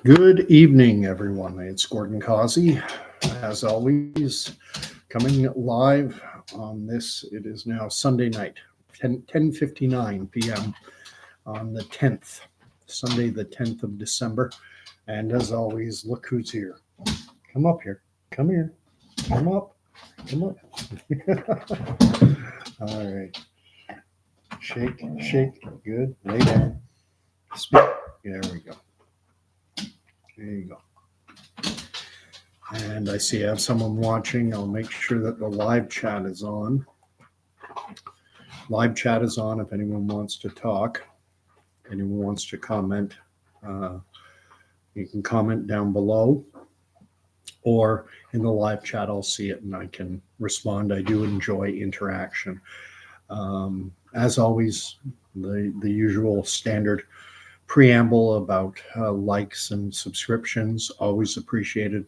Good evening, everyone. It's Gordon Causey, as always, coming live on this. It is now Sunday night, 10:59 p.m. on the 10th, Sunday, the 10th of December. And as always, look who's here. Come up here. Come here. Come up. Come up. All right. Shake, shake. Good. Lay down. Speak. There we go. There you go. And I see I have someone watching. I'll make sure that the live chat is on. Live chat is on if anyone wants to talk, anyone wants to comment. You can comment down below, or in the live chat, I'll see it and I can respond. I do enjoy interaction. As always, the usual standard preamble about likes and subscriptions, always appreciated.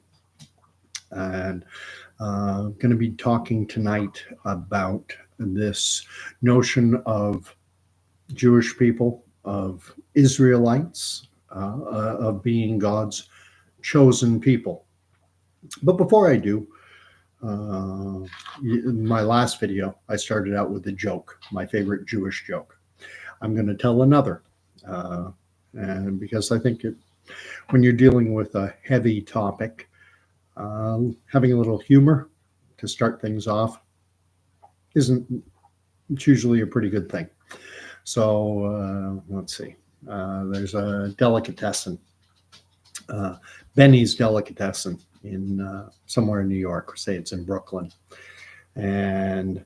And I'm going to be talking tonight about this notion of Jewish people, of Israelites, of being God's chosen people. But before I do, in my last video, I started out with a joke, my favorite Jewish joke. I'm going to tell another. And because I think when you're dealing with a heavy topic, having a little humor to start things off it's usually a pretty good thing. So let's see. There's a delicatessen, Benny's Delicatessen in somewhere in New York. Say it's in Brooklyn. And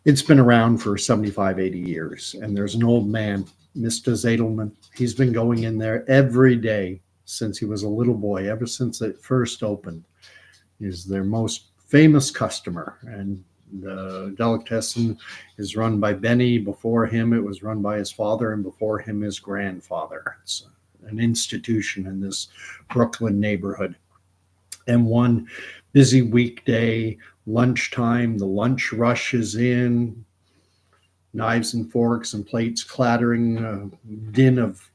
it's been around for 75, 80 years. And there's an old man, Mr. Zadelman. He's been going in there every day since he was a little boy, ever since it first opened. He's their most famous customer. And the delicatessen is run by Benny. Before him, it was run by his father, and before him, his grandfather. It's an institution in this Brooklyn neighborhood. And one busy weekday, lunchtime, the lunch rush is in, knives and forks and plates clattering, din of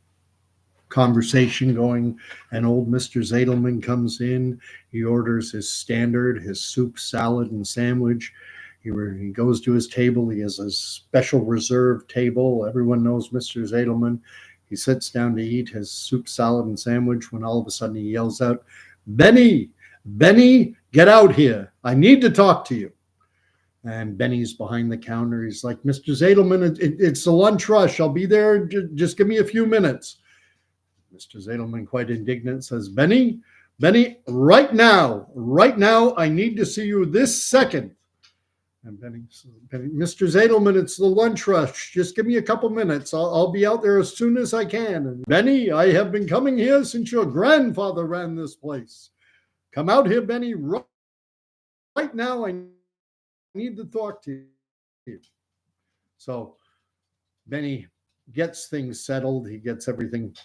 conversation going, and old Mr. Zadelman comes in. He orders his standard, his soup, salad, and sandwich. He goes to his table. He has a special reserved table. Everyone knows Mr. Zadelman. He sits down to eat his soup, salad, and sandwich when all of a sudden he yells out, "Benny, Benny, get out here. I need to talk to you." And Benny's behind the counter. He's like, "Mr. Zadelman, it's the lunch rush. I'll be there. Just give me a few minutes." Mr. Zadelman, quite indignant, says, Benny, right now, I need to see you this second." And Benny says, "Mr. Zadelman, it's the lunch rush. Just give me a couple minutes. I'll be out there as soon as I can." And Benny, "I have been coming here since your grandfather ran this place. Come out here, Benny, right now. I need to talk to you." So Benny gets things settled. He gets everything,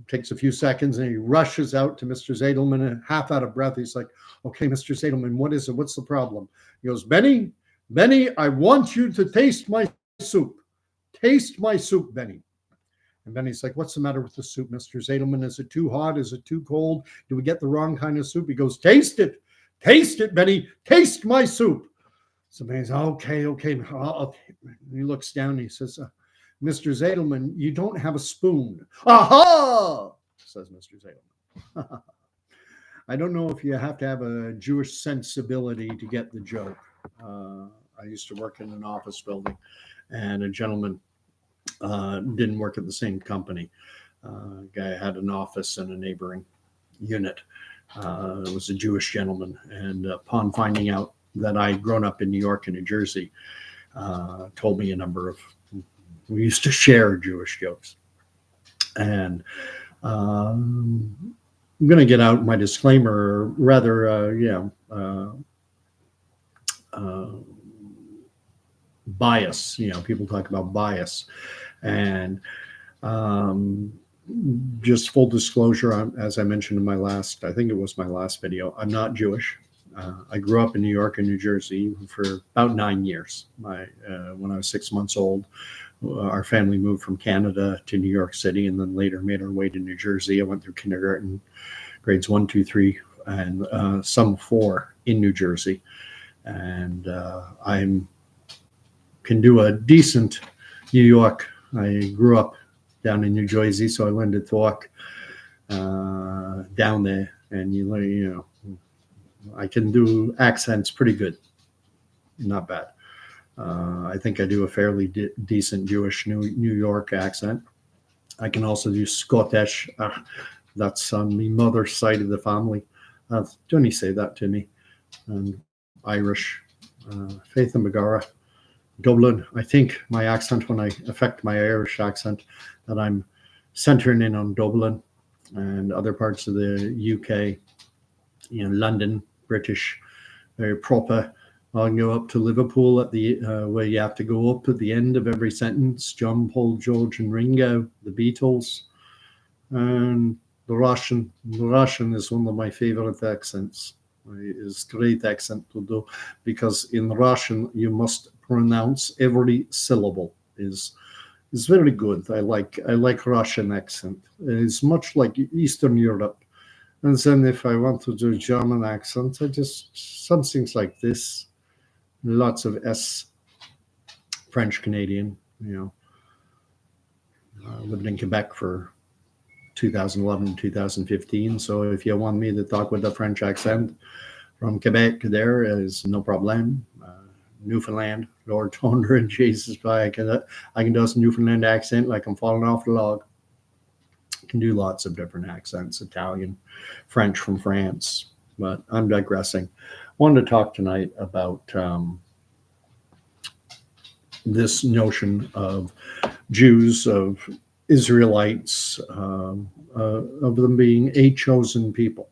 takes a few seconds, and he rushes out to Mr. Zadelman, and half out of breath. He's like, "Okay, Mr. Zadelman, what is it? What's the problem?" He goes, Benny, I want you to taste my soup. Taste my soup, Benny." And Benny's like, "What's the matter with the soup, Mr. Zadelman? Is it too hot? Is it too cold? Do we get the wrong kind of soup?" He goes, Taste it, Benny. Taste my soup." So Benny's, okay. He looks down and he says, "Mr. Zadelman, you don't have a spoon." "Aha!" says Mr. Zadelman. I don't know if you have to have a Jewish sensibility to get the joke. I used to work in an office building, and a gentleman didn't work at the same company. Guy had an office in a neighboring unit. It was a Jewish gentleman, and upon finding out that I'd grown up in New York and New Jersey, told me a number of, we used to share Jewish jokes. And I'm going to get out my disclaimer, or rather, bias. People talk about bias. And just full disclosure, as I mentioned in my last, I think it was my last video, I'm not Jewish. I grew up in New York and New Jersey for about 9 years. When I was 6 months old, our family moved from Canada to New York City, and then later made our way to New Jersey. I went through kindergarten, grades 1, 2, 3, and some 4 in New Jersey. And I can do a decent New York. I grew up down in New Jersey, so I learned to talk down there. And you know, I can do accents pretty good, not bad. I think I do a fairly decent Jewish New York accent. I can also do Scottish. That's on my mother's side of the family. Don't you say that to me? And Irish, Faith and Megara, Dublin. I think my accent, when I affect my Irish accent, that I'm centering in on Dublin and other parts of the UK, you know, London, British, very proper. I'll go up to Liverpool at the where you have to go up at the end of every sentence. John, Paul, George, and Ringo, the Beatles, and the Russian. The Russian is one of my favorite accents. It's great accent to do, because in Russian you must pronounce every syllable. Is very good. I like Russian accent. It's much like Eastern Europe. And then if I want to do German accent, I just some things like this. Lots of S, French Canadian, you know. Lived in Quebec for 2011, 2015. So if you want me to talk with a French accent from Quebec, there is no problem. Newfoundland, Lord Thunder and Jesus, I can do a Newfoundland accent like I'm falling off the log. I can do lots of different accents, Italian, French from France, but I'm digressing. Wanted to talk tonight about this notion of Jews, of Israelites, of them being a chosen people,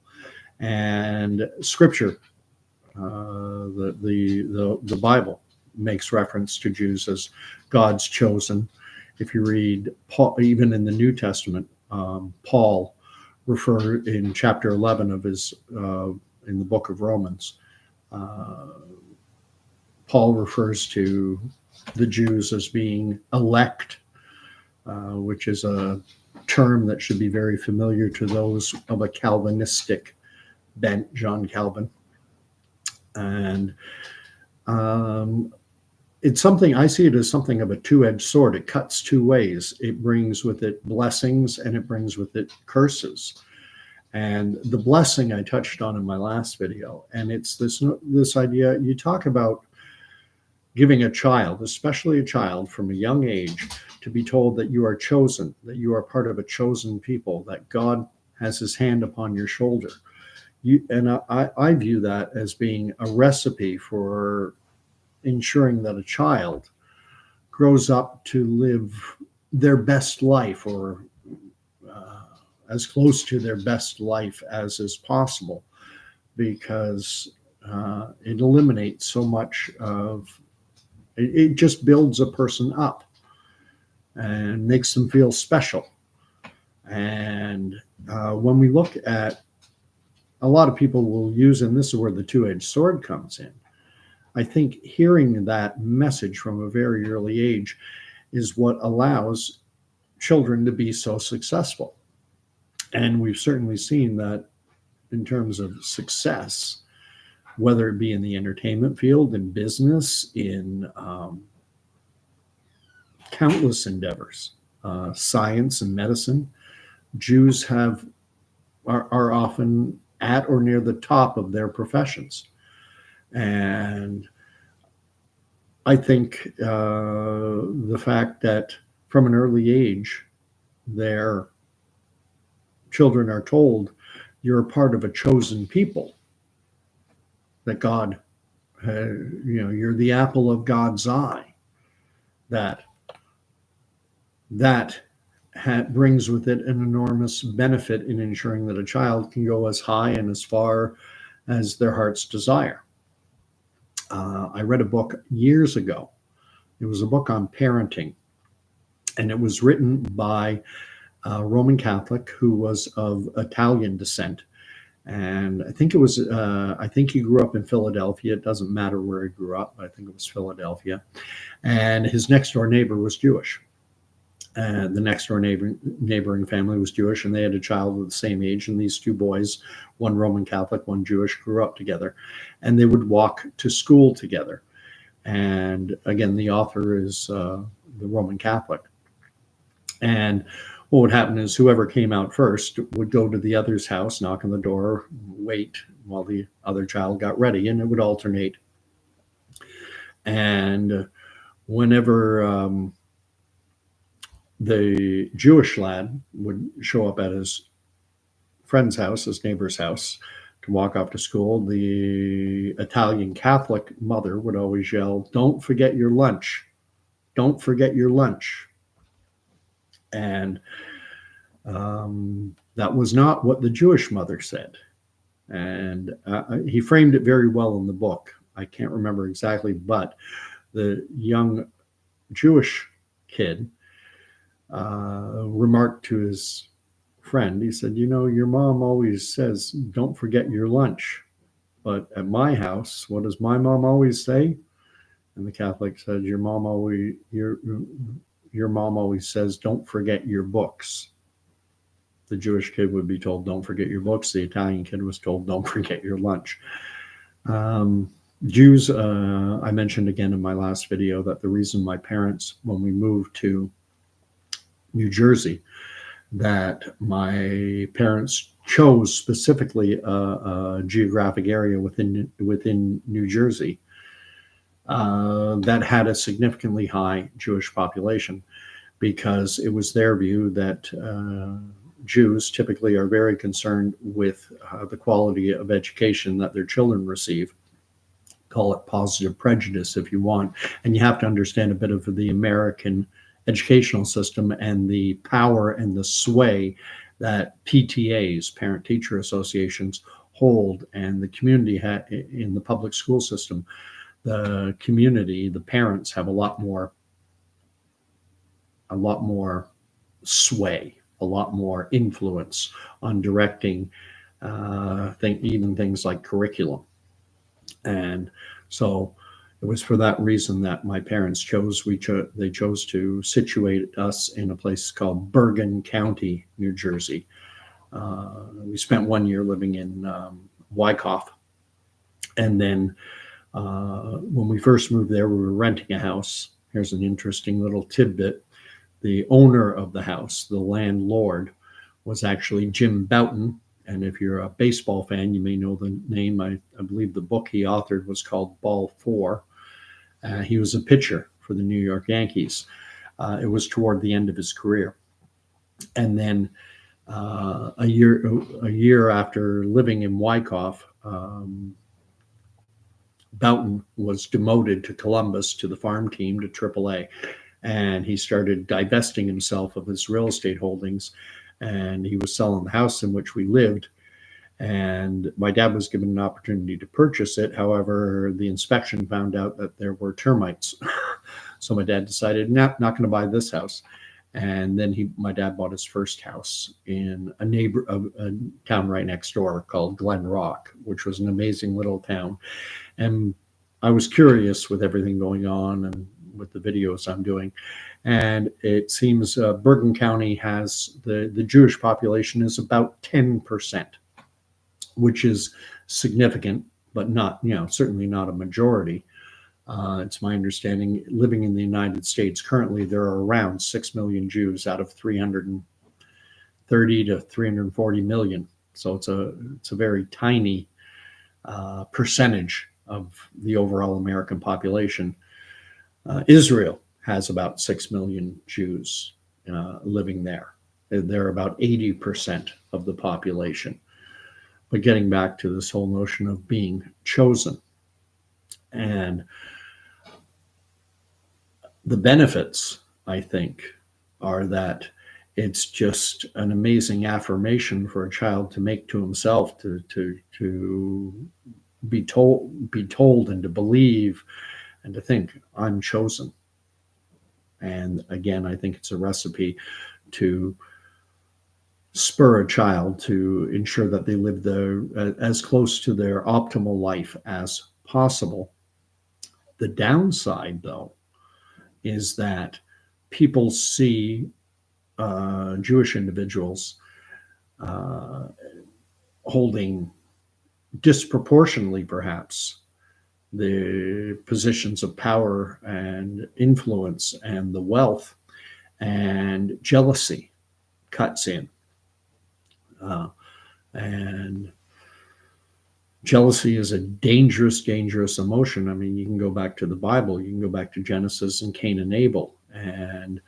and Scripture. The Bible makes reference to Jews as God's chosen. If you read Paul, even in the New Testament, Paul referred in chapter 11 of his in the book of Romans. Paul refers to the Jews as being elect, which is a term that should be very familiar to those of a Calvinistic bent, John Calvin. And it's something, I see it as something of a two-edged sword. It cuts two ways. It brings with it blessings and it brings with it curses. And the blessing I touched on in my last video, and it's this idea, you talk about giving a child, especially a child from a young age, to be told that you are chosen, that you are part of a chosen people, that God has his hand upon your shoulder. I view that as being a recipe for ensuring that a child grows up to live their best life, or as close to their best life as is possible, because it eliminates so much of, it just builds a person up and makes them feel special. And when we look at, a lot of people will use, and this is where the two-edged sword comes in, I think hearing that message from a very early age is what allows children to be so successful. And we've certainly seen that in terms of success, whether it be in the entertainment field, in business, in countless endeavors, science and medicine. Jews are often at or near the top of their professions. And I think the fact that from an early age, their children are told you're a part of a chosen people, that God, you're the apple of God's eye, that brings with it an enormous benefit in ensuring that a child can go as high and as far as their heart's desire. I read a book years ago. It was a book on parenting, and it was written by a Roman Catholic who was of Italian descent. And I think he grew up in Philadelphia. It doesn't matter where he grew up. I think it was Philadelphia. And his next door neighbor was Jewish. The next door neighboring family was Jewish, and they had a child of the same age. And these two boys, one Roman Catholic, one Jewish, grew up together, and they would walk to school together. And again, the author is the Roman Catholic. And what would happen is whoever came out first would go to the other's house, knock on the door, wait while the other child got ready, and it would alternate. And whenever the Jewish lad would show up at his friend's house, his neighbor's house, to walk off to school, the Italian Catholic mother would always yell, "Don't forget your lunch. Don't forget your lunch." And that was not what the Jewish mother said. And he framed it very well in the book. I can't remember exactly, but the young Jewish kid remarked to his friend, he said, "You know, your mom always says, don't forget your lunch. But at my house, what does my mom always say?" And the Catholic said, your mom always says, don't forget your books. The Jewish kid would be told, don't forget your books. The Italian kid was told, don't forget your lunch. Jews, I mentioned again in my last video that the reason my parents, when we moved to New Jersey, that my parents chose specifically a geographic area within New Jersey that had a significantly high Jewish population, because it was their view that Jews typically are very concerned with the quality of education that their children receive. Call it positive prejudice if you want. And you have to understand a bit of the American educational system and the power and the sway that PTAs, parent-teacher associations, hold, and the community in the public school system. The community, the parents, have a lot more sway, a lot more influence on directing even things like curriculum. And so it was for that reason that my parents chose to situate us in a place called Bergen County, New Jersey. We spent 1 year living in Wyckoff. And then when we first moved there, we were renting a house. Here's an interesting little tidbit. The owner of the house, the landlord, was actually Jim Bouton. And if you're a baseball fan, you may know the name. I believe the book he authored was called Ball 4. He was a pitcher for the New York Yankees. It was toward the end of his career. And then a year after living in Wyckoff, Bouton was demoted to Columbus, to the farm team, to AAA. And he started divesting himself of his real estate holdings. And he was selling the house in which we lived. And my dad was given an opportunity to purchase it. However, the inspection found out that there were termites. So my dad decided, not going to buy this house. And then my dad bought his first house in a town right next door called Glen Rock, which was an amazing little town. And I was curious with everything going on and with the videos I'm doing. And it seems Bergen County has the Jewish population is about 10%, which is significant, but not, certainly not a majority. It's my understanding, living in the United States currently, there are around 6 million Jews out of 330 to 340 million. So it's a very tiny percentage of the overall American population. Israel has about 6 million Jews living there. They're about 80% of the population. But getting back to this whole notion of being chosen, and the benefits, I think, are that it's just an amazing affirmation for a child to make to himself, to be told and to believe and to think, I'm chosen. And again, I think it's a recipe to spur a child to ensure that they live as close to their optimal life as possible. The downside, though, is that people see Jewish individuals holding disproportionately, perhaps, the positions of power and influence and the wealth, and jealousy cuts in. And jealousy is a dangerous, dangerous emotion. I mean, you can go back to the Bible, you can go back to Genesis and Cain and Abel, and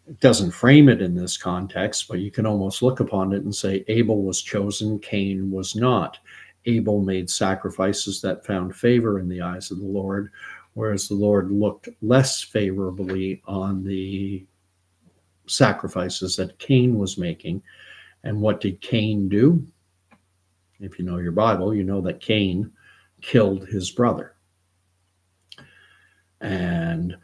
it doesn't frame it in this context, but you can almost look upon it and say Abel was chosen, Cain was not. Abel made sacrifices that found favor in the eyes of the Lord, whereas the Lord looked less favorably on the sacrifices that Cain was making. And what did Cain do? If you know your Bible, you know that Cain killed his brother. And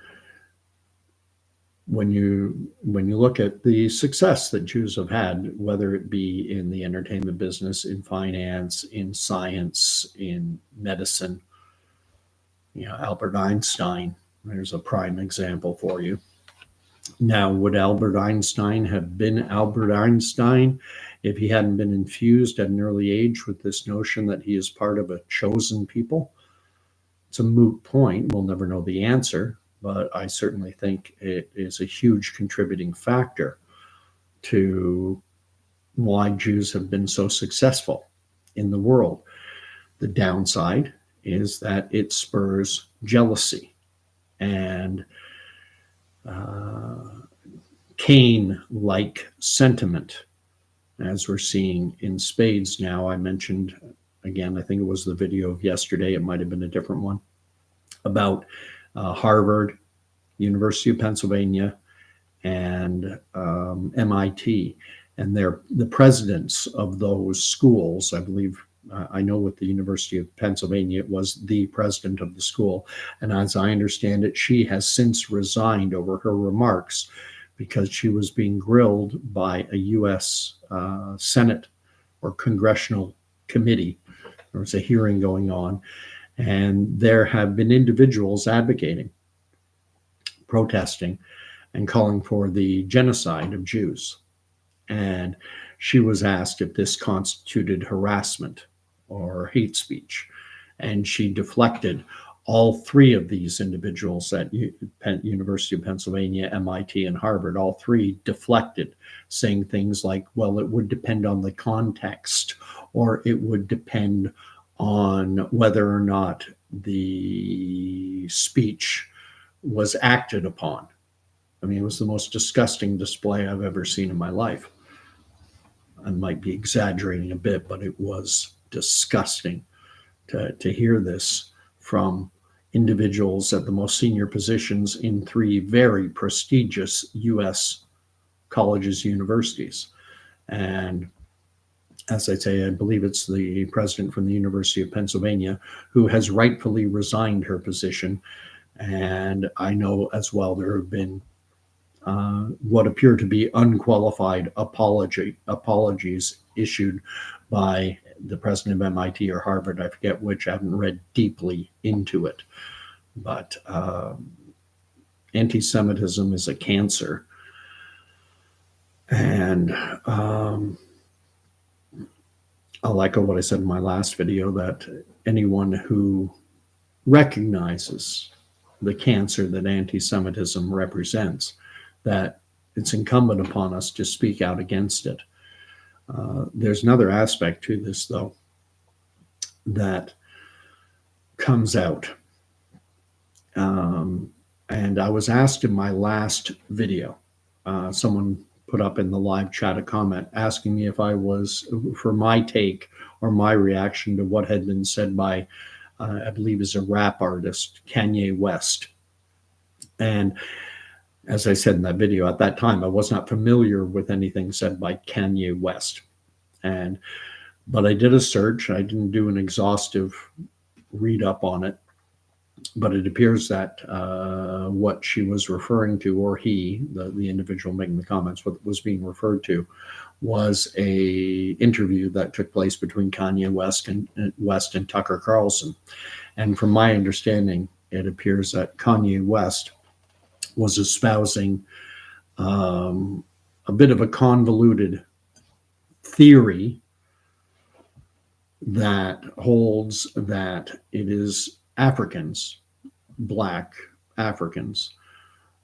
when you look at the success that Jews have had, whether it be in the entertainment business, in finance, in science, in medicine, Albert Einstein, there's a prime example for you. Now, would Albert Einstein have been Albert Einstein if he hadn't been infused at an early age with this notion that he is part of a chosen people? It's a moot point. We'll never know the answer, but I certainly think it is a huge contributing factor to why Jews have been so successful in the world. The downside is that it spurs jealousy and Cain-like sentiment, as we're seeing in spades now. I mentioned, again, I think it was the video of yesterday, it might have been a different one, about Harvard, University of Pennsylvania, and MIT. And they're the presidents of those schools. I believe, I know with the University of Pennsylvania, it was the president of the school. And as I understand it, she has since resigned over her remarks because she was being grilled by a U.S. Senate or congressional committee. There was a hearing going on, and there have been individuals advocating, protesting, and calling for the genocide of Jews. And she was asked if this constituted harassment or hate speech, and she deflected. All three of these individuals at University of Pennsylvania, MIT, and Harvard, all three deflected, saying things like, well, it would depend on the context, or it would depend on whether or not the speech was acted upon. I mean, it was the most disgusting display I've ever seen in my life. I might be exaggerating a bit, but it was disgusting to hear this from individuals at the most senior positions in three very prestigious U.S. colleges, universities. And as I say, I believe it's the president from the University of Pennsylvania who has rightfully resigned her position. And I know as well there have been what appear to be unqualified apologies issued by the president of MIT or Harvard, I forget which. I haven't read deeply into it. But anti-Semitism is a cancer. And I'll echo what I said in my last video, that anyone who recognizes the cancer that anti-Semitism represents, that it's incumbent upon us to speak out against it. There's another aspect to this, though, that comes out. And I was asked in my last video, someone put up in the live chat a comment asking me if I was, for my take or my reaction to what had been said by, I believe is a rap artist, Kanye West. And as I said in that video, at that time, I was not familiar with anything said by Kanye West. But I did a search. I didn't do an exhaustive read up on it. But it appears that what she was referring to, or he, the individual making the comments, what was being referred to was a interview that took place between Kanye West and Tucker Carlson. And from my understanding, it appears that Kanye West was espousing a bit of a convoluted theory that holds that it is Africans, Black Africans,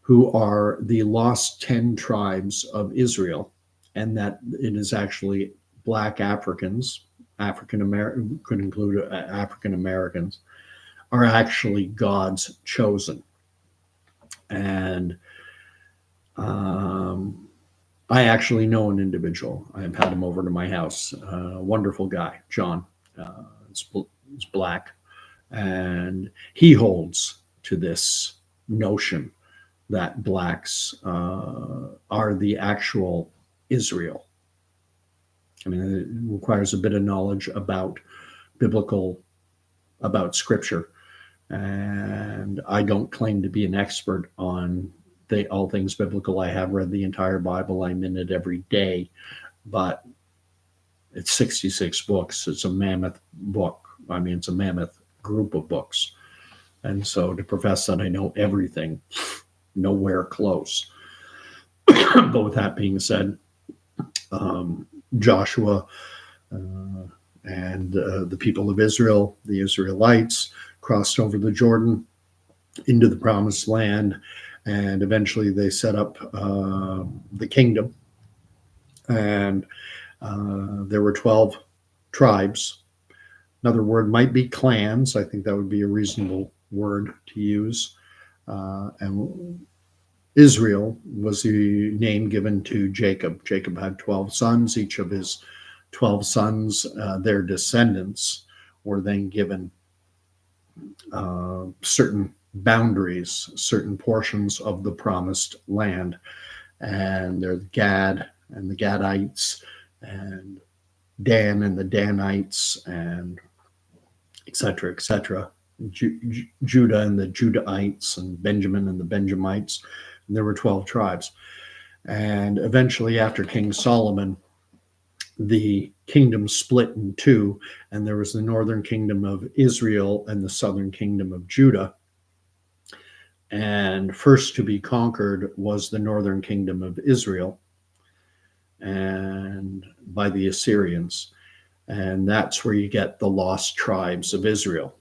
who are the lost 10 tribes of Israel, and that it is actually Black Africans, African American, could include African Americans, are actually God's chosen. And I actually know an individual. I've had him over to my house. Wonderful guy, John. He's Black, and he holds to this notion that Blacks are the actual Israel. I mean, it requires a bit of knowledge about scripture. And I don't claim to be an expert on all things biblical. I have read the entire Bible. I'm in it every day, but it's 66 books. It's a mammoth book. I mean, it's a mammoth group of books. And so to profess that I know everything, nowhere close. But with that being said, Joshua and the people of Israel, the Israelites, crossed over the Jordan into the promised land, and eventually they set up the kingdom. And there were 12 tribes. Another word might be clans. I think that would be a reasonable word to use. And Israel was the name given to Jacob. Jacob had 12 sons. Each of his 12 sons, their descendants, were then given certain boundaries, certain portions of the promised land. And there's Gad and the Gadites, and Dan and the Danites, and etc., etc. Judah and the Judahites, and Benjamin and the Benjamites. And there were 12 tribes. And eventually, after King Solomon, the kingdom split in two, and there was the northern kingdom of Israel and the southern kingdom of Judah. And first to be conquered was the northern kingdom of Israel, and by the Assyrians. And that's where you get the lost tribes of Israel,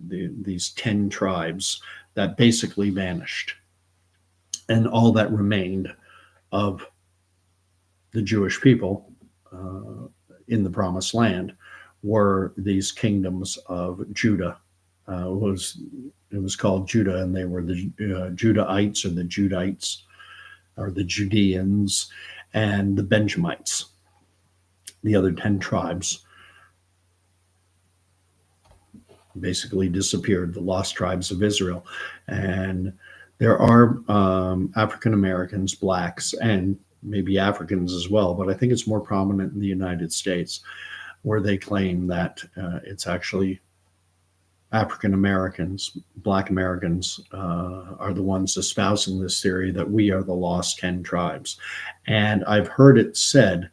these 10 tribes that basically vanished. And all that remained of the Jewish people in the promised land were these kingdoms of Judah. It was called Judah, and they were the Judahites, or the Judites, or the Judeans, and the Benjamites. The other 10 tribes basically disappeared, the lost tribes of Israel. And there are African Americans, Blacks, and maybe Africans as well, but I think it's more prominent in the United States, where they claim that it's actually African Americans, Black Americans, are the ones espousing this theory that we are the lost 10 tribes. And I've heard it said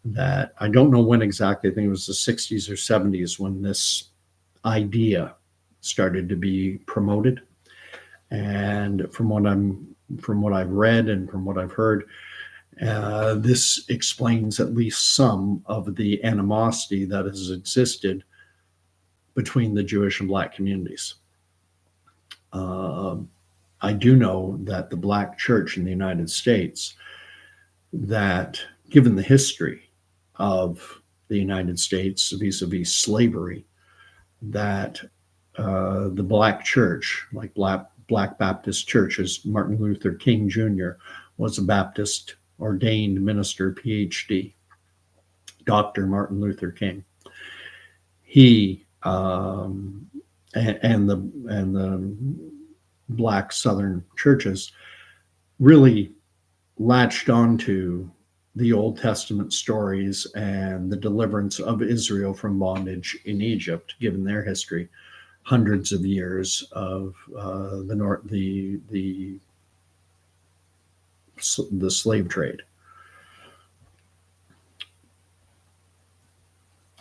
that, I don't know when exactly, I think it was the 60s or 70s when this idea started to be promoted. And from what I've read and from what I've heard, this explains at least some of the animosity that has existed between the Jewish and Black communities. I do know that the Black church in the United States, that given the history of the United States vis-a-vis slavery, that the Black church, like Black Baptist churches, Martin Luther King Jr. was a Baptist ordained minister, PhD, Dr. Martin Luther King. He and the Black Southern churches really latched onto the Old Testament stories and the deliverance of Israel from bondage in Egypt, given their history, hundreds of years of the slave trade.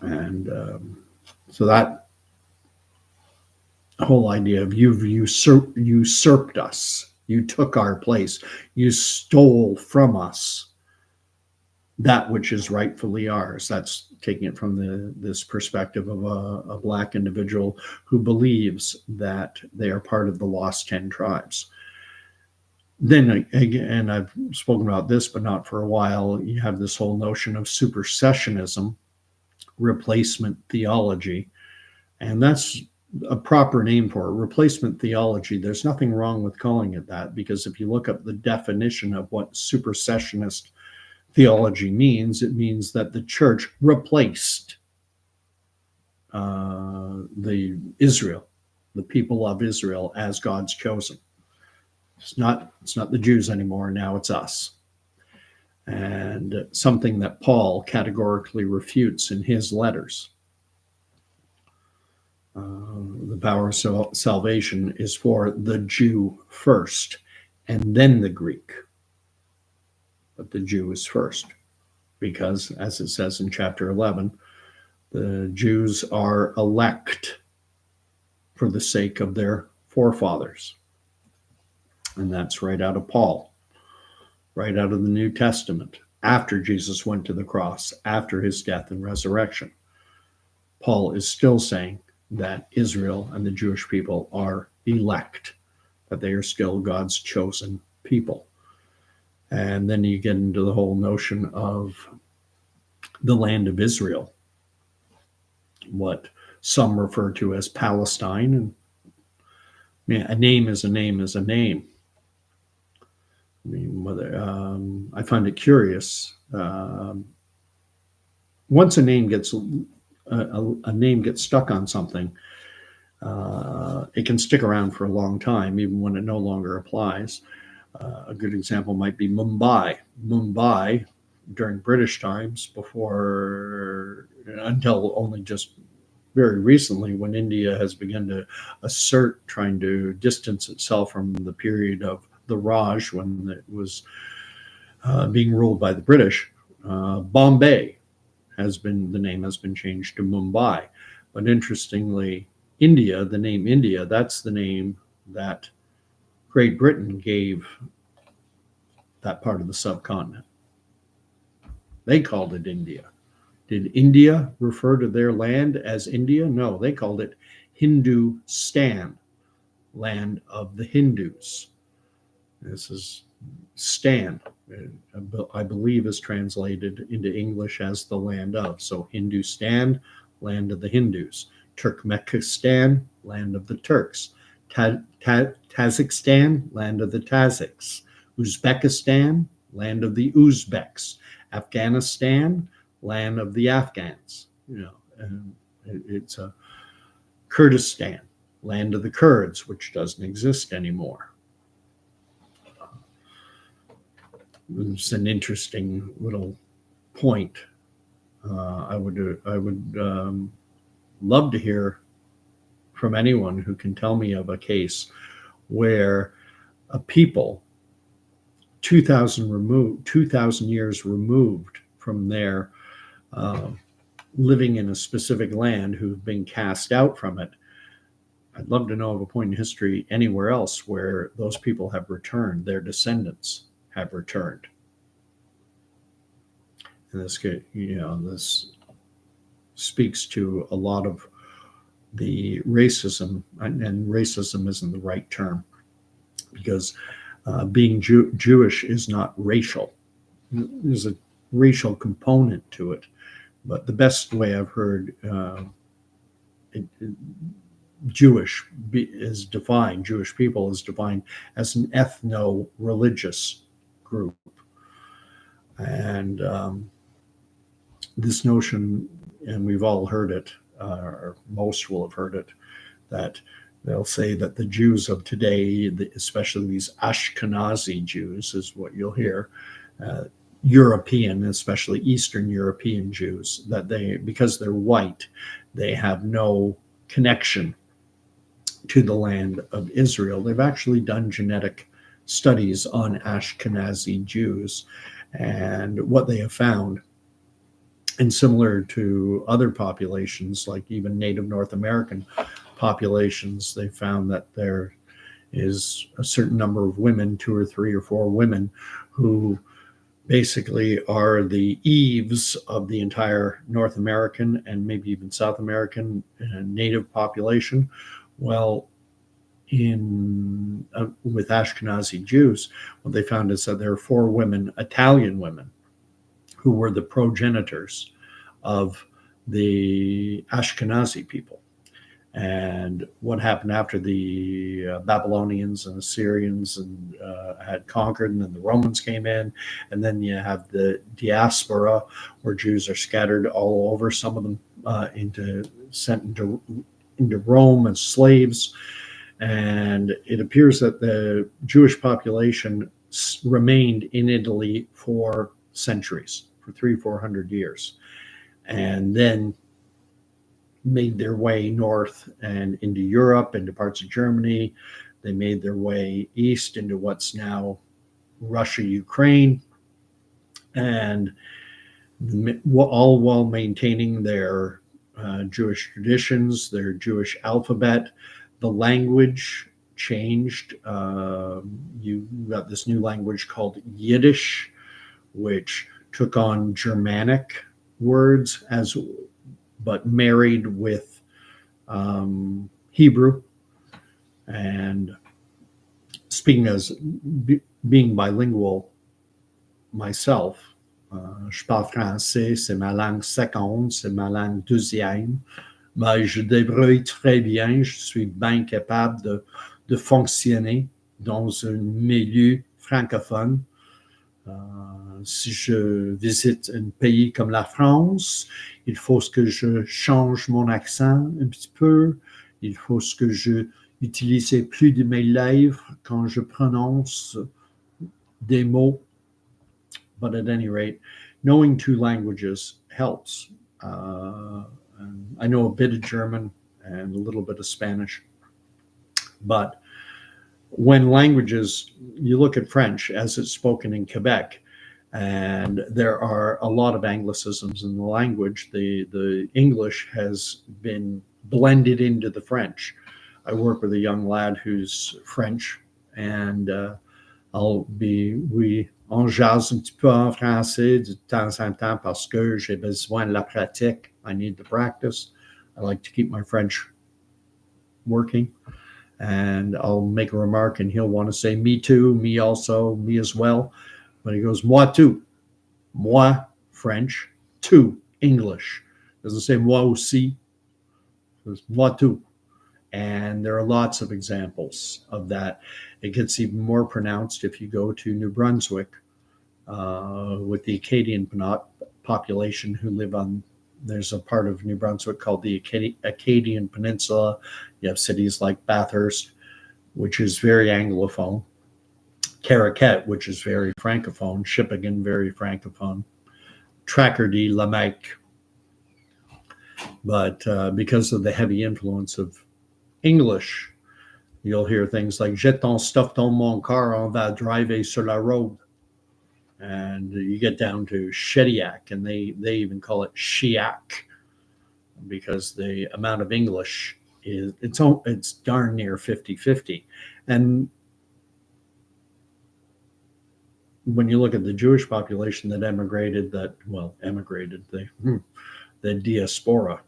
And so that whole idea of you've usurped us, you took our place, you stole from us that which is rightfully ours. That's taking it from this perspective of a Black individual who believes that they are part of the lost 10 tribes. Then again, and I've spoken about this, but not for a while, you have this whole notion of supersessionism, replacement theology, and that's a proper name for it, replacement theology. There's nothing wrong with calling it that, because if you look up the definition of what supersessionist theology means, it means that the church replaced the people of Israel, as God's chosen. It's not the Jews anymore. Now it's us. And something that Paul categorically refutes in his letters. The power of salvation is for the Jew first, and then the Greek. But the Jew is first, because, as it says in chapter 11, the Jews are elect for the sake of their forefathers. And that's right out of Paul, right out of the New Testament, after Jesus went to the cross, after his death and resurrection. Paul is still saying that Israel and the Jewish people are elect, that they are still God's chosen people. And then you get into the whole notion of the land of Israel, what some refer to as Palestine. And a name is a name is a name. I mean, I find it curious. Once a name gets stuck on something, it can stick around for a long time, even when it no longer applies. A good example might be Mumbai. Mumbai, during British times, until only just very recently, when India has begun to assert trying to distance itself from the period of the Raj, when it was being ruled by the British, Bombay the name has been changed to Mumbai. But interestingly, India, the name India, that's the name that Great Britain gave that part of the subcontinent. They called it India. Did India refer to their land as India? No, they called it Hindustan, land of the Hindus. This is Stan, I believe, is translated into English as the land of. So Hindustan, land of the Hindus. Turkmenistan, land of the Turks. Kazakhstan, land of the Taziks. Uzbekistan, land of the Uzbeks. Afghanistan, land of the Afghans. And it's a Kurdistan, land of the Kurds, which doesn't exist anymore. It's an interesting little point. I would love to hear from anyone who can tell me of a case where a people 2,000 years removed from their living in a specific land, who've been cast out from it. I'd love to know of a point in history anywhere else where those people have returned, their descendants have returned. And this speaks to a lot of the racism, and racism isn't the right term, because being Jewish is not racial. There's a racial component to it, but the best way I've heard Jewish people is defined as an ethno-religious group. And this notion, and we've all heard it, or most will have heard it, that they'll say that the Jews of today, especially these Ashkenazi Jews, is what you'll hear, European, especially Eastern European Jews, that because they're white, they have no connection to the land of Israel. They've actually done genetic studies on Ashkenazi Jews, and what they have found, and similar to other populations, like even Native North American populations, they found that there is a certain number of women, 2 or 3 or 4 women, who basically are the eaves of the entire North American and maybe even South American native population. Well, in with Ashkenazi Jews, what they found is that there are 4 women, Italian women, who were the progenitors of the Ashkenazi people. And what happened after the Babylonians and Assyrians had conquered, and then the Romans came in, and then you have the diaspora, where Jews are scattered all over. Some of them sent into Rome as slaves, and it appears that the Jewish population remained in Italy for centuries, for 300-400 years, and then made their way north and into Europe, into parts of Germany. They made their way east into what's now Russia, Ukraine, and all while maintaining their Jewish traditions, their Jewish alphabet. The language changed. You got this new language called Yiddish, which took on Germanic words but married with Hebrew. And speaking as being bilingual myself, je parle français, c'est ma langue seconde, c'est ma langue deuxième. Mais je débrouille très bien, je suis bien capable de fonctionner dans un milieu francophone. Si je visite un pays comme la France, il faut que je change mon accent un petit peu. Il faut que je utilise plus de mes lèvres quand je prononce des mots. But at any rate, knowing 2 languages helps. I know a bit of German and a little bit of Spanish. But when languages, you look at French as it's spoken in Quebec, and there are a lot of anglicisms in the language. The English has been blended into the French. I work with a young lad who's French, and on jase un petit peu en français de temps en temps parce que j'ai besoin de la pratique. I need the practice. I like to keep my French working. And I'll make a remark and he'll want to say, me too, me also, me as well. But he goes, moi tout. Moi, French. Tout, English. Doesn't say moi aussi. It says moi tout. And there are lots of examples of that. It gets even more pronounced if you go to New Brunswick with the Acadian population who live on, there's a part of New Brunswick called the Acadian Peninsula. You have cities like Bathurst, which is very Anglophone, Caraquet, which is very Francophone, Shippagan, very Francophone, Tracadie, Lamaique. But because of the heavy influence of English, you'll hear things like "Jette ton stuff dans mon car, on va driver sur la road." And you get down to Shediac, and they even call it Shiak, because the amount of English is, it's darn near 50-50. And when you look at the Jewish population that emigrated, the diaspora,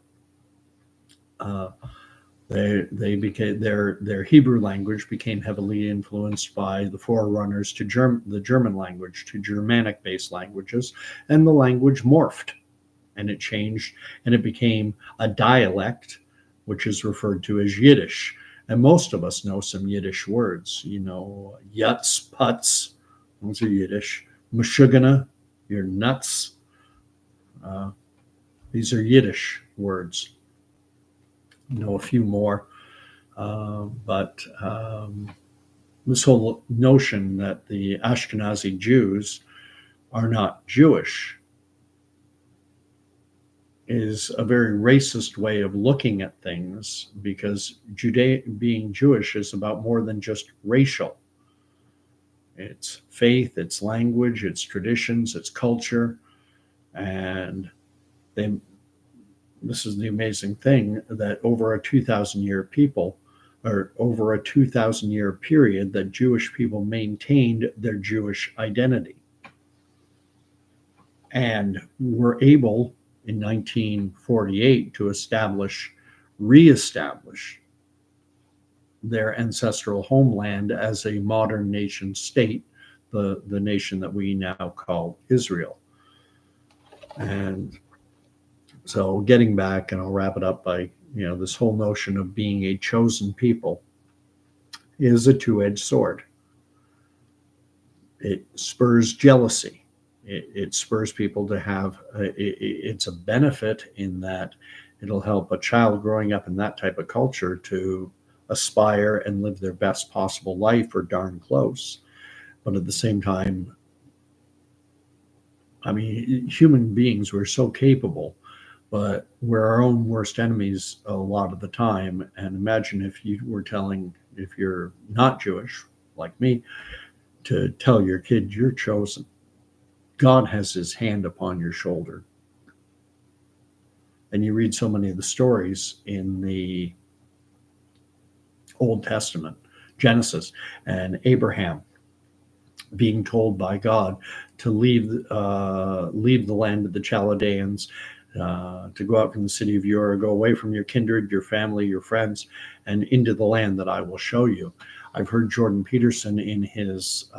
they became, their Hebrew language became heavily influenced by the forerunners to the German language, to Germanic-based languages, and the language morphed, and it changed, and it became a dialect, which is referred to as Yiddish. And most of us know some Yiddish words, yuts, putz, those are Yiddish. Meshugana, you're nuts. These are Yiddish words. Know a few more, but this whole notion that the Ashkenazi Jews are not Jewish is a very racist way of looking at things, because being Jewish is about more than just racial. It's faith, it's language, it's traditions, it's culture, and this is the amazing thing, that over a 2,000-year period, that Jewish people maintained their Jewish identity. and were able in 1948 to reestablish their ancestral homeland as a modern nation state, the nation that we now call Israel. And so getting back, and I'll wrap it up by, this whole notion of being a chosen people is a two-edged sword. It spurs jealousy. It spurs people to have, it's a benefit in that it'll help a child growing up in that type of culture to aspire and live their best possible life, or darn close. But at the same time, I mean, human beings, we're so capable, but we're our own worst enemies a lot of the time. And imagine if you're not Jewish, like me, to tell your kid you're chosen. God has his hand upon your shoulder. And you read so many of the stories in the Old Testament, Genesis, and Abraham being told by God to leave the land of the Chaldeans, to go out from the city of Ur, go away from your kindred, your family, your friends, and into the land that I will show you. I've heard Jordan Peterson in his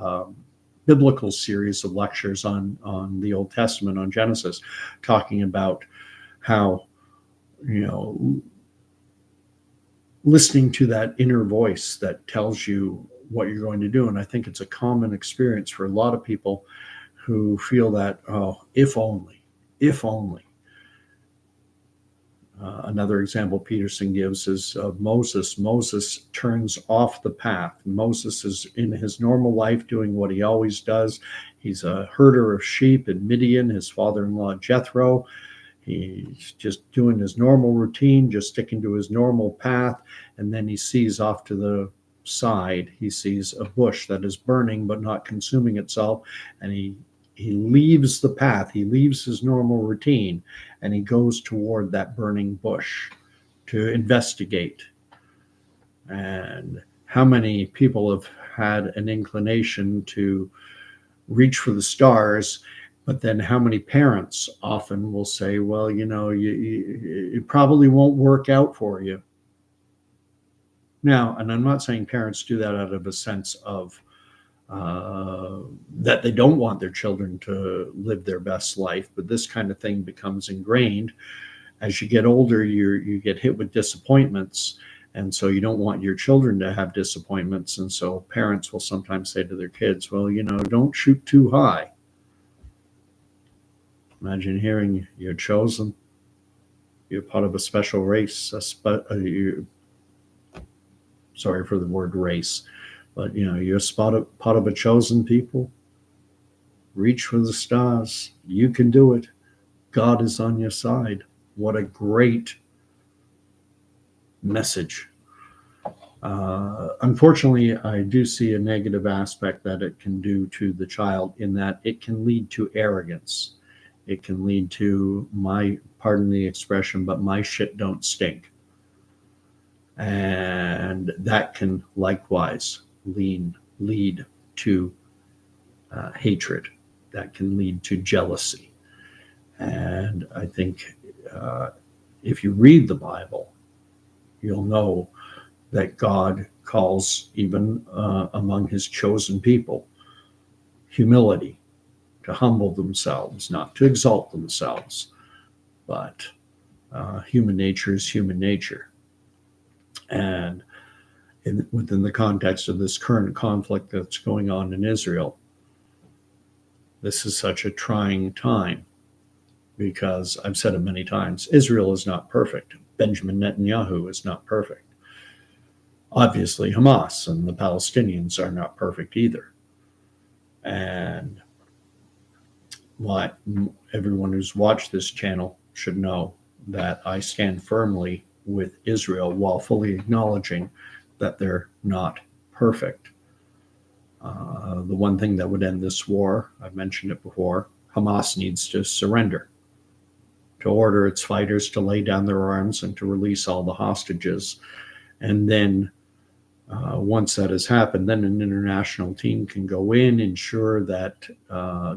biblical series of lectures on the Old Testament, on Genesis, talking about how, listening to that inner voice that tells you what you're going to do. And I think it's a common experience for a lot of people who feel that, if only. Another example Peterson gives is of Moses. Moses turns off the path. Moses is in his normal life doing what he always does. He's a herder of sheep in Midian, his father-in-law Jethro. He's just doing his normal routine, just sticking to his normal path. And then he sees off to the side, he sees a bush that is burning but not consuming itself. And he leaves the path, he leaves his normal routine, and he goes toward that burning bush to investigate. And how many people have had an inclination to reach for the stars, but then how many parents often will say, well, it probably won't work out for you. Now, and I'm not saying parents do that out of a sense of that they don't want their children to live their best life, but this kind of thing becomes ingrained. As you get older, you get hit with disappointments, and so you don't want your children to have disappointments. And so parents will sometimes say to their kids, well, don't shoot too high. Imagine hearing you're chosen, you're part of a special race. Sorry for the word race, but you're part of a chosen people. Reach for the stars. You can do it. God is on your side. What a great message. Unfortunately, I do see a negative aspect that it can do to the child, in that it can lead to arrogance. It can lead to, pardon the expression, but my shit don't stink. And that can likewise lead to hatred. That can lead to jealousy. And I think if you read the Bible, you'll know that God calls, even among his chosen people, humility, to humble themselves, not to exalt themselves, but human nature is human nature. And within the context of this current conflict that's going on in Israel, this is such a trying time, because I've said it many times, Israel is not perfect. Benjamin Netanyahu is not perfect. Obviously, Hamas and the Palestinians are not perfect either. And everyone who's watched this channel should know that I stand firmly with Israel while fully acknowledging that they're not perfect. The one thing that would end this war, I've mentioned it before, Hamas needs to surrender, to order its fighters to lay down their arms and to release all the hostages. And then Once that has happened, then an international team can go in, ensure that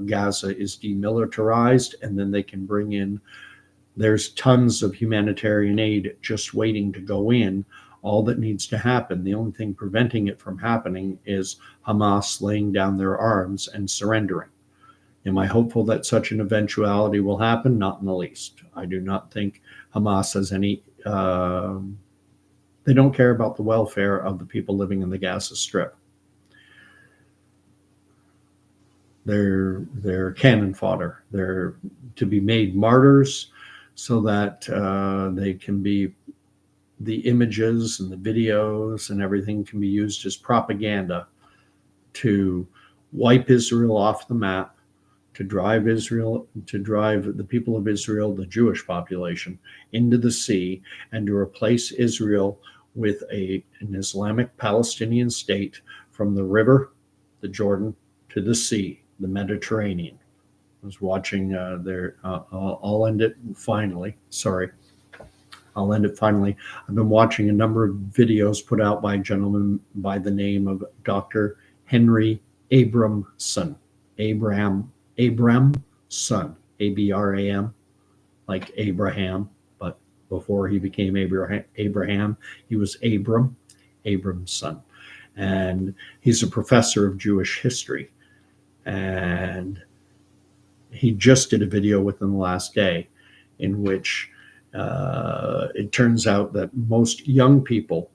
Gaza is demilitarized, and then they can bring in. There's tons of humanitarian aid just waiting to go in. All that needs to happen, the only thing preventing it from happening, is Hamas laying down their arms and surrendering. Am I hopeful that such an eventuality will happen? Not in the least. I do not think Hamas has any. They don't care about the welfare of the people living in the Gaza Strip. They're cannon fodder. They're to be made martyrs so that they can be, the images and the videos and everything can be used as propaganda to wipe Israel off the map, to drive the people of Israel, the Jewish population, into the sea, and to replace Israel with an Islamic Palestinian state from the river, the Jordan, to the sea, the Mediterranean. I was watching I'll end it finally. Sorry. I'll end it finally. I've been watching a number of videos put out by a gentleman by the name of Dr. Henry Abramson. Abramson, Abram, like Abraham, but before he became Abraham, he was Abramson. And he's a professor of Jewish history. And he just did a video within the last day in which it turns out that most young people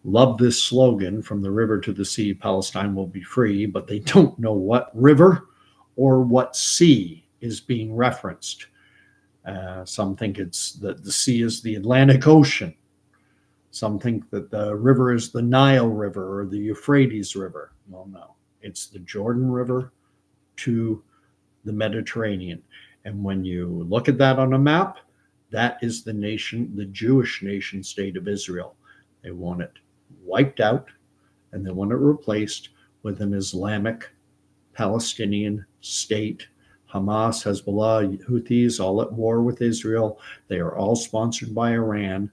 love this slogan, from the river to the sea, Palestine will be free, but they don't know what river or what sea is being referenced. Some think it's that the sea is the Atlantic Ocean. Some think that the river is the Nile River or the Euphrates River. Well, no, it's the Jordan River to the Mediterranean. And when you look at that on a map, that is the nation, the Jewish nation state of Israel. They want it wiped out, and they want it replaced with an Islamic Palestinian state. Hamas, Hezbollah, Houthis, all at war with Israel. They are all sponsored by Iran.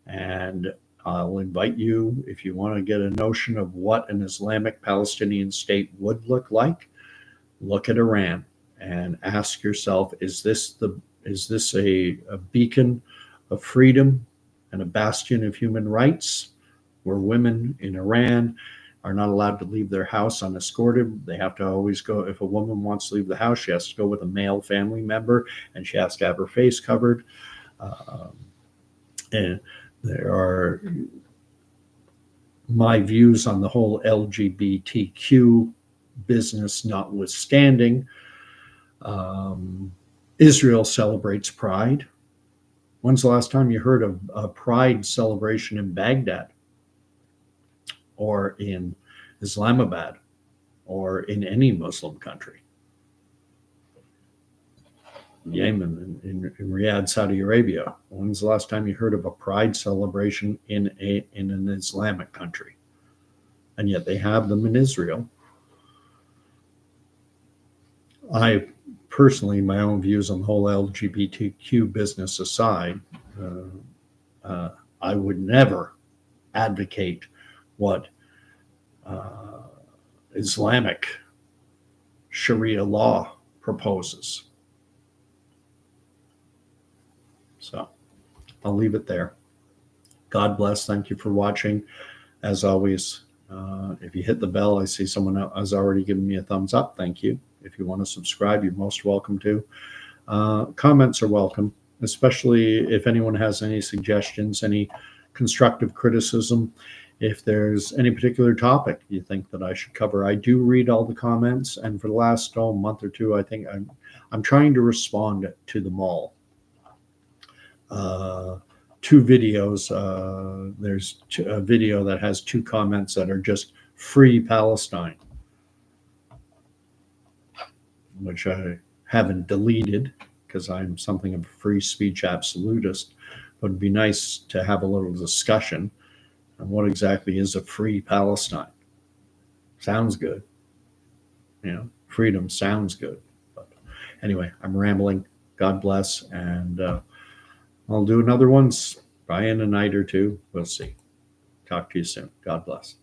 And I'll invite you, if you want to get a notion of what an Islamic Palestinian state would look like, look at Iran and ask yourself, is this a beacon of freedom and a bastion of human rights, where women in Iran are not allowed to leave their house unescorted? They have to always go, if a woman wants to leave the house, she has to go with a male family member, and she has to have her face covered. And there are my views on the whole LGBTQ business notwithstanding. Israel celebrates Pride. When's the last time you heard of a Pride celebration in Baghdad or in Islamabad or in any Muslim country? Yemen, in Riyadh, Saudi Arabia. When's the last time you heard of a Pride celebration in an Islamic country? And yet they have them in Israel. I personally, my own views on the whole LGBTQ business aside, I would never advocate what Islamic Sharia law proposes. So I'll leave it there. God bless. Thank you for watching. As always, if you hit the bell, I see someone has already given me a thumbs up. Thank you. If you want to subscribe, you're most welcome to. Comments are welcome, especially if anyone has any suggestions, any constructive criticism. If there's any particular topic you think that I should cover, I do read all the comments. And for the last month or two, I think I'm trying to respond to them all. 2 videos. There's a video that has 2 comments that are just free Palestine, which I haven't deleted because I'm something of a free speech absolutist. But it'd be nice to have a little discussion on what exactly is a free Palestine. Sounds good. You know, freedom sounds good. But anyway, I'm rambling. God bless. And I'll do another one, probably in a night or two. We'll see. Talk to you soon. God bless.